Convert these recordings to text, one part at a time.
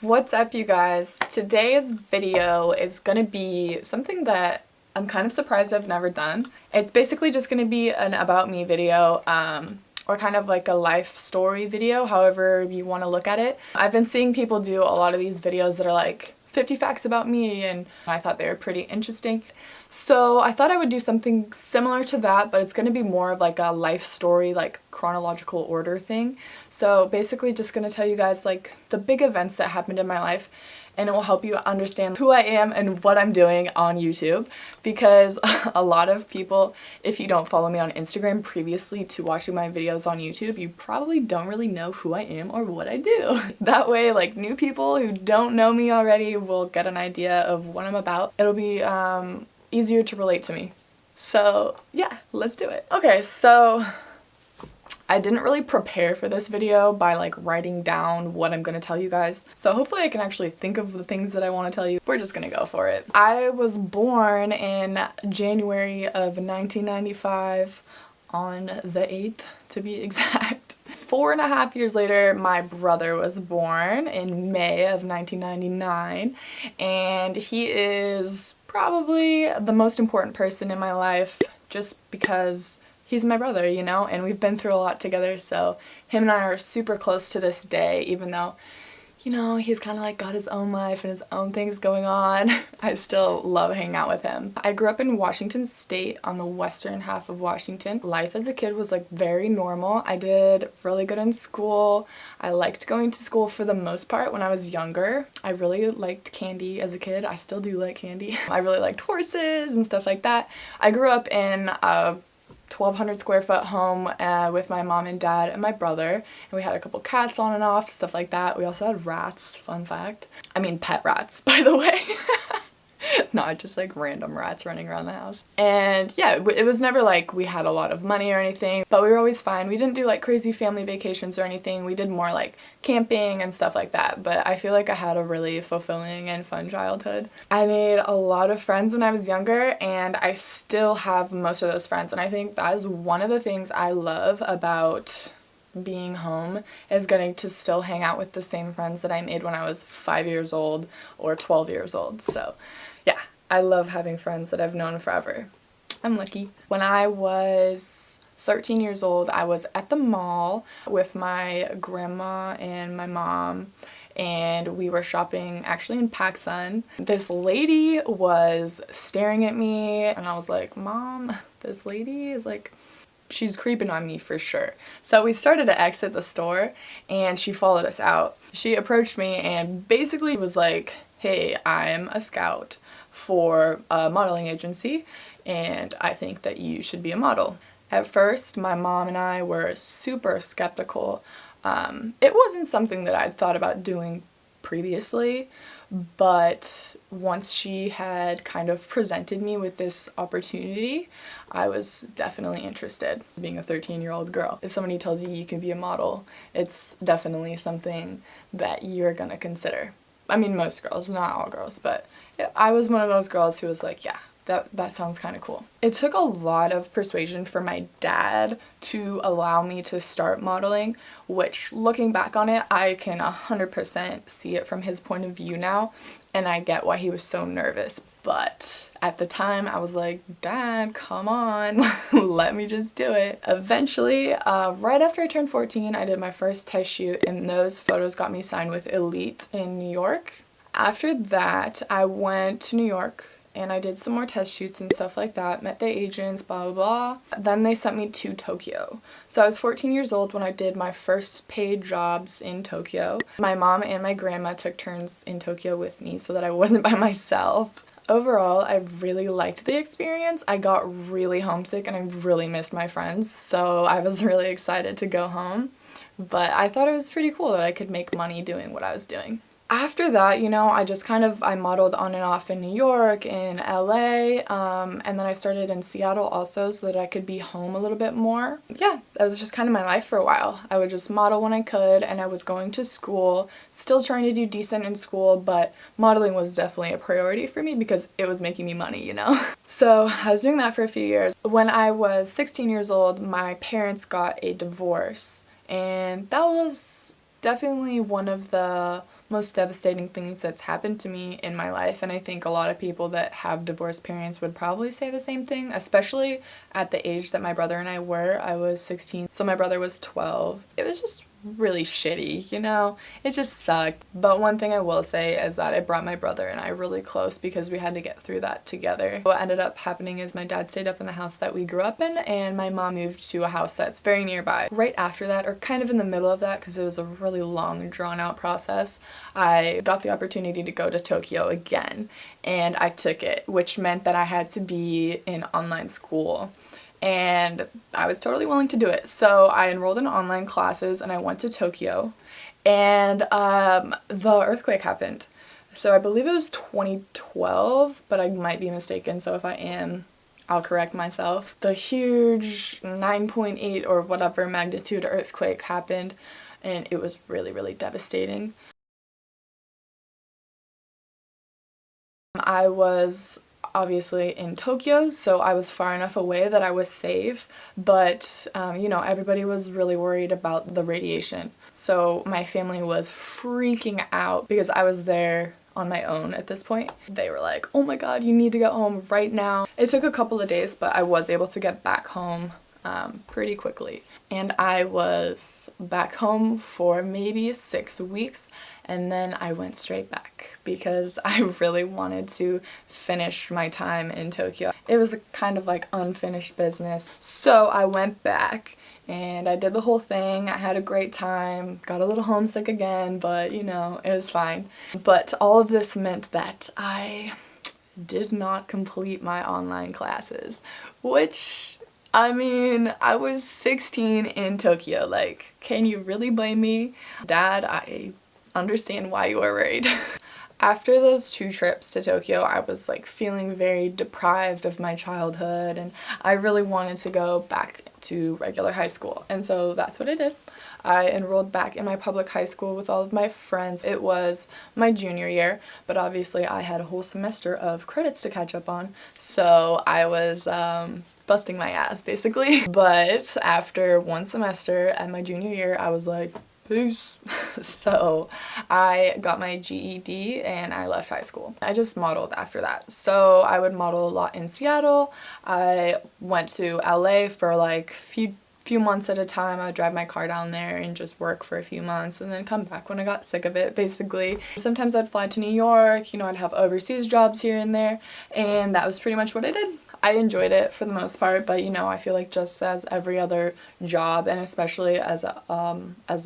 What's up, you guys? Today's video is gonna be something that I'm kind of surprised I've never done. It's basically just gonna be an about me video, or kind of like a life story video, however you want to look at it. I've been seeing people do a lot of these videos that are like 50 facts about me, and I thought they were pretty interesting. So I thought I would do something similar to that, but it's going to be more of like a life story, like chronological order thing. So basically just going to tell you guys like the big events that happened in my life, and it will help you understand who I am and what I'm doing on YouTube, because a lot of people, if you don't follow me on Instagram previously to watching my videos on YouTube, you probably don't really know who I am or what I do. That way, like, new people who don't know me already will get an idea of what I'm about. It'll be easier to relate to me. So yeah, let's do it. Okay, so I didn't really prepare for this video by like writing down what I'm gonna tell you guys. So hopefully I can actually think of the things that I want to tell you. We're just gonna go for it. I was born in January of 1995 on the 8th to be exact. 4.5 years later, my brother was born in May of 1999, and he is probably the most important person in my life just because he's my brother, you know, and we've been through a lot together, so him and I are super close to this day, even though, you know, he's kind of like got his own life and his own things going on. I still love hanging out with him. I grew up in Washington State, on the western half of Washington. Life as a kid was like very normal. I did really good in school. I liked going to school for the most part when I was younger. I really liked candy as a kid. I still do like candy. I really liked horses and stuff like that. I grew up in a 1,200 square foot home with my mom and dad and my brother, and we had a couple cats on and off, stuff like that. We also had rats, fun fact. I mean pet rats, by the way. Not just like random rats running around the house. And yeah, it was never like we had a lot of money or anything, but we were always fine. We didn't do like crazy family vacations or anything. We did more like camping and stuff like that, but I feel like I had a really fulfilling and fun childhood. I made a lot of friends when I was younger, and I still have most of those friends, and I think that is one of the things I love about being home, is getting to still hang out with the same friends that I made when I was 5 years old or 12 years old. So yeah, I love having friends that I've known forever. I'm lucky. When I was 13 years old, I was at the mall with my grandma and my mom, and we were shopping actually in PacSun. This lady was staring at me, and I was like, Mom, this lady is like, she's creeping on me for sure. So we started to exit the store, and she followed us out. She approached me and basically was like, hey, I'm a scout for a modeling agency, and I think that you should be a model. At first, my mom and I were super skeptical. It wasn't something that I'd thought about doing previously, but once she had kind of presented me with this opportunity, I was definitely interested. Being a 13-year-old girl, if somebody tells you you can be a model, it's definitely something that you're gonna consider. I mean, most girls, not all girls, but I was one of those girls who was like, yeah, that sounds kind of cool. It took a lot of persuasion for my dad to allow me to start modeling, which, looking back on it, I can 100% see it from his point of view now, and I get why he was so nervous. But at the time, I was like, Dad, come on, let me just do it. Eventually, right after I turned 14, I did my first test shoot, and those photos got me signed with Elite in New York. After that, I went to New York, and I did some more test shoots and stuff like that, met the agents, blah, blah, blah. Then they sent me to Tokyo. So I was 14 years old when I did my first paid jobs in Tokyo. My mom and my grandma took turns in Tokyo with me so that I wasn't by myself. Overall, I really liked the experience. I got really homesick and I really missed my friends, so I was really excited to go home. But I thought it was pretty cool that I could make money doing what I was doing. After that, you know, I modeled on and off in New York, in LA, and then I started in Seattle also so that I could be home a little bit more. Yeah, that was just kind of my life for a while. I would just model when I could, and I was going to school, still trying to do decent in school, but modeling was definitely a priority for me because it was making me money, you know? So I was doing that for a few years. When I was 16 years old, my parents got a divorce, and that was definitely one of the most devastating things that's happened to me in my life, and I think a lot of people that have divorced parents would probably say the same thing, especially at the age that my brother and I were. I was 16, so my brother was 12. It was just really shitty, you know? It just sucked. But one thing I will say is that it brought my brother and I really close because we had to get through that together. What ended up happening is my dad stayed up in the house that we grew up in, and my mom moved to a house that's very nearby. Right after that, or kind of in the middle of that, because it was a really long, drawn-out process, I got the opportunity to go to Tokyo again, and I took it, which meant that I had to be in online school. And I was totally willing to do it. So I enrolled in online classes and I went to Tokyo, and the earthquake happened. So I believe it was 2012, but I might be mistaken, so if I am, I'll correct myself. The huge 9.8 or whatever magnitude earthquake happened, and it was really, really devastating. I was obviously in Tokyo, so I was far enough away that I was safe, but you know, everybody was really worried about the radiation. So my family was freaking out because I was there on my own at this point. They were like, oh my god, you need to get home right now. It took a couple of days, but I was able to get back home pretty quickly. And I was back home for maybe 6 weeks, and then I went straight back because I really wanted to finish my time in Tokyo. It was a kind of like unfinished business. So I went back and I did the whole thing. I had a great time, got a little homesick again, but you know, it was fine. But all of this meant that I did not complete my online classes, which, I mean, I was 16 in Tokyo. Like, can you really blame me? Dad, I understand why you are worried. After those 2 trips to Tokyo, I was like feeling very deprived of my childhood, and I really wanted to go back to regular high school. And so that's what I did. I enrolled back in my public high school with all of my friends. It was my junior year, but obviously I had a whole semester of credits to catch up on, so I was busting my ass basically. But after 1 semester at my junior year, I was like, peace. So I got my GED and I left high school. I just modeled after that. So I would model a lot in Seattle. I went to LA for like few months at a time. I would drive my car down there and just work for a few months and then come back when I got sick of it, basically. Sometimes I'd fly to New York, you know, I'd have overseas jobs here and there, and that was pretty much what I did. I enjoyed it for the most part, but you know, I feel like just as every other job, and especially as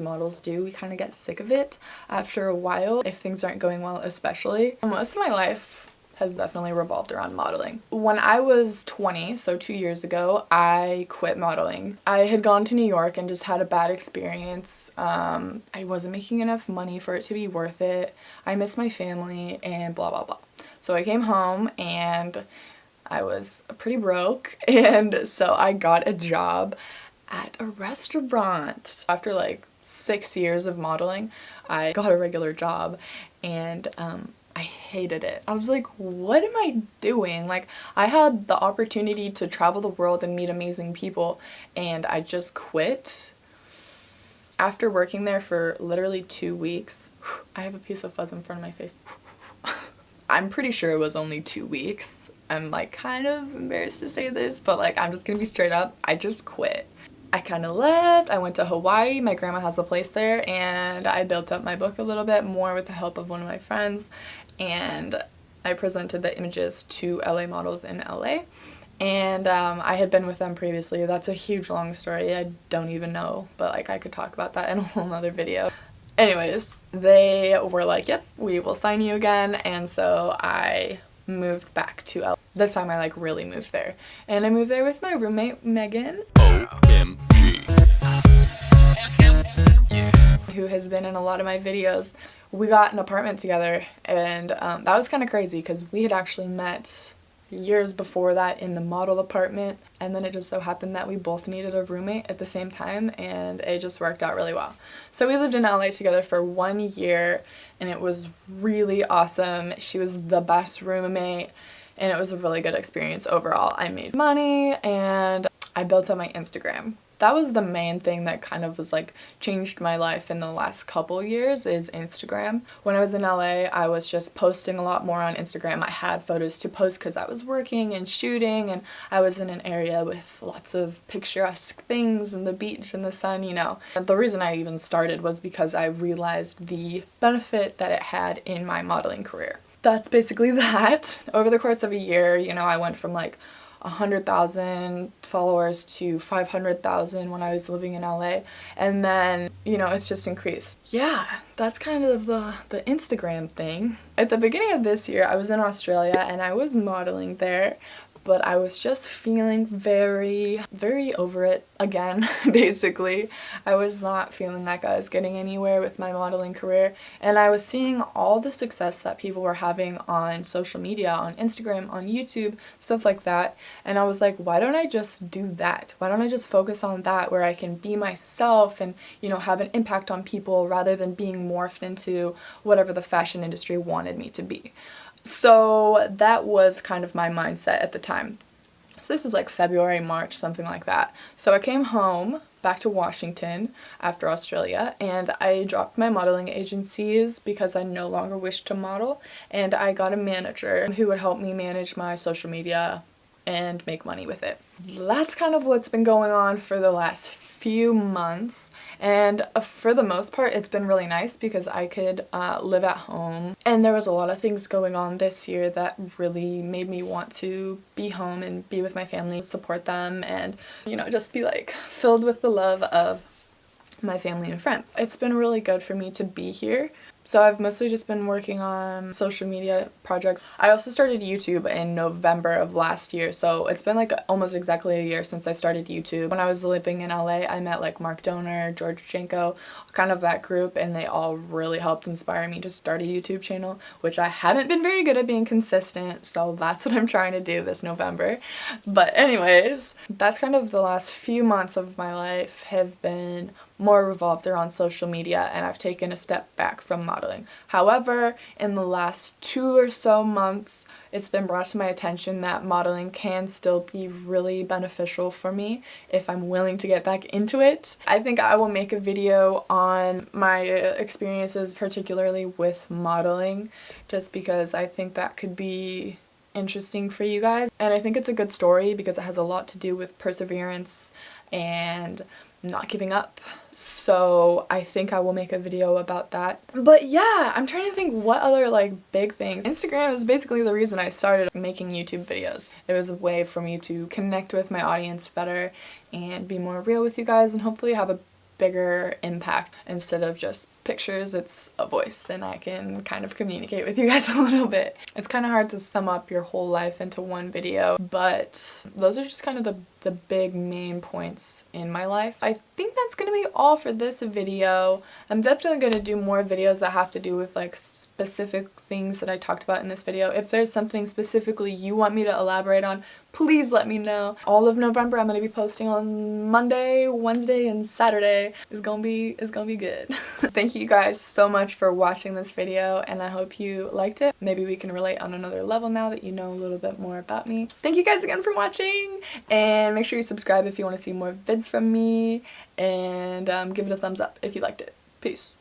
models do, we kind of get sick of it after a while if things aren't going well, especially. Most of my life has definitely revolved around modeling. When I was 20, so 2 years ago, I quit modeling. I had gone to New York and just had a bad experience. I wasn't making enough money for it to be worth it. I missed my family and blah blah blah. So I came home and I was pretty broke, and so I got a job at a restaurant. After like 6 years of modeling, I got a regular job, and I hated it. I was like, what am I doing? Like, I had the opportunity to travel the world and meet amazing people, and I just quit. After working there for literally 2 weeks, I have a piece of fuzz in front of my face. I'm pretty sure it was only 2 weeks. I'm like kind of embarrassed to say this, but like I'm just gonna be straight up. I just quit. I kind of left. I went to Hawaii. My grandma has a place there, and I built up my book a little bit more with the help of one of my friends, and I presented the images to LA models in LA, and I had been with them previously. That's a huge long story. I don't even know, but like I could talk about that in a whole nother video. Anyways, they were like, yep, we will sign you again, and so I moved back to LA. This time I like really moved there, and I moved there with my roommate Megan, who has been in a lot of my videos. We got an apartment together, and that was kind of crazy because we had actually met years before that in the model apartment, and then it just so happened that we both needed a roommate at the same time, and it just worked out really well. So we lived in LA together for 1 year, and it was really awesome. She was the best roommate, and it was a really good experience overall. I made money, and I built up my Instagram. that was the main thing that kind of was like changed my life in the last couple years, is Instagram. When I was in LA, I was just posting a lot more on Instagram. I had photos to post because I was working and shooting, and I was in an area with lots of picturesque things and the beach and the sun, you know. The reason I even started was because I realized the benefit that it had in my modeling career. That's basically that. Over the course of a year, you know, I went from like 100,000 followers to 500,000 when I was living in LA, and then, you know, it's just increased. Yeah, that's kind of the Instagram thing. At the beginning of this year, I was in Australia and I was modeling there, but I was just feeling very over it again, basically. I was not feeling like I was getting anywhere with my modeling career, and I was seeing all the success that people were having on social media, on Instagram, on YouTube, stuff like that, and I was like, why don't I just do that? Why don't I just focus on that, where I can be myself and, you know, have an impact on people rather than being morphed into whatever the fashion industry wanted me to be. So that was kind of my mindset at the time. So this is like February, March, something like that. So I came home back to Washington after Australia, and I dropped my modeling agencies because I no longer wished to model, and I got a manager who would help me manage my social media and make money with it. That's kind of what's been going on for the last few months, and for the most part it's been really nice because I could live at home, and there was a lot of things going on this year that really made me want to be home and be with my family, support them, and, you know, just be like filled with the love of my family and friends. It's been really good for me to be here. So I've mostly just been working on social media projects. I also started YouTube in November of last year, so it's been like almost exactly a year since I started YouTube. When I was living in LA, I met like Mark Donor, George Janko, kind of that group, and they all really helped inspire me to start a YouTube channel, which I haven't been very good at being consistent, so that's what I'm trying to do this November. But anyways, that's kind of the last few months of my life have been more revolved around social media, and I've taken a step back from modeling. However, in the last 2 or so months, it's been brought to my attention that modeling can still be really beneficial for me if I'm willing to get back into it. I think I will make a video on my experiences, particularly with modeling, just because I think that could be interesting for you guys. And I think it's a good story because it has a lot to do with perseverance and not giving up. So I think I will make a video about that. But yeah, I'm trying to think what other like big things. Instagram is basically the reason I started making YouTube videos. It was a way for me to connect with my audience better and be more real with you guys, and hopefully have a bigger impact. Instead of just pictures, it's a voice, and I can kind of communicate with you guys a little bit. It's kind of hard to sum up your whole life into one video, but those are just kind of the big main points in my life. I think that's gonna be all for this video. I'm definitely gonna do more videos that have to do with like specific things that I talked about in this video. If there's something specifically you want me to elaborate on, please let me know. All of November I'm gonna be posting on Monday, Wednesday, and Saturday. It's gonna be good. Thank you guys so much for watching this video, and I hope you liked it. Maybe we can relate on another level now that you know a little bit more about me. Thank you guys again for watching, and make sure you subscribe if you want to see more vids from me, and give it a thumbs up if you liked it. Peace.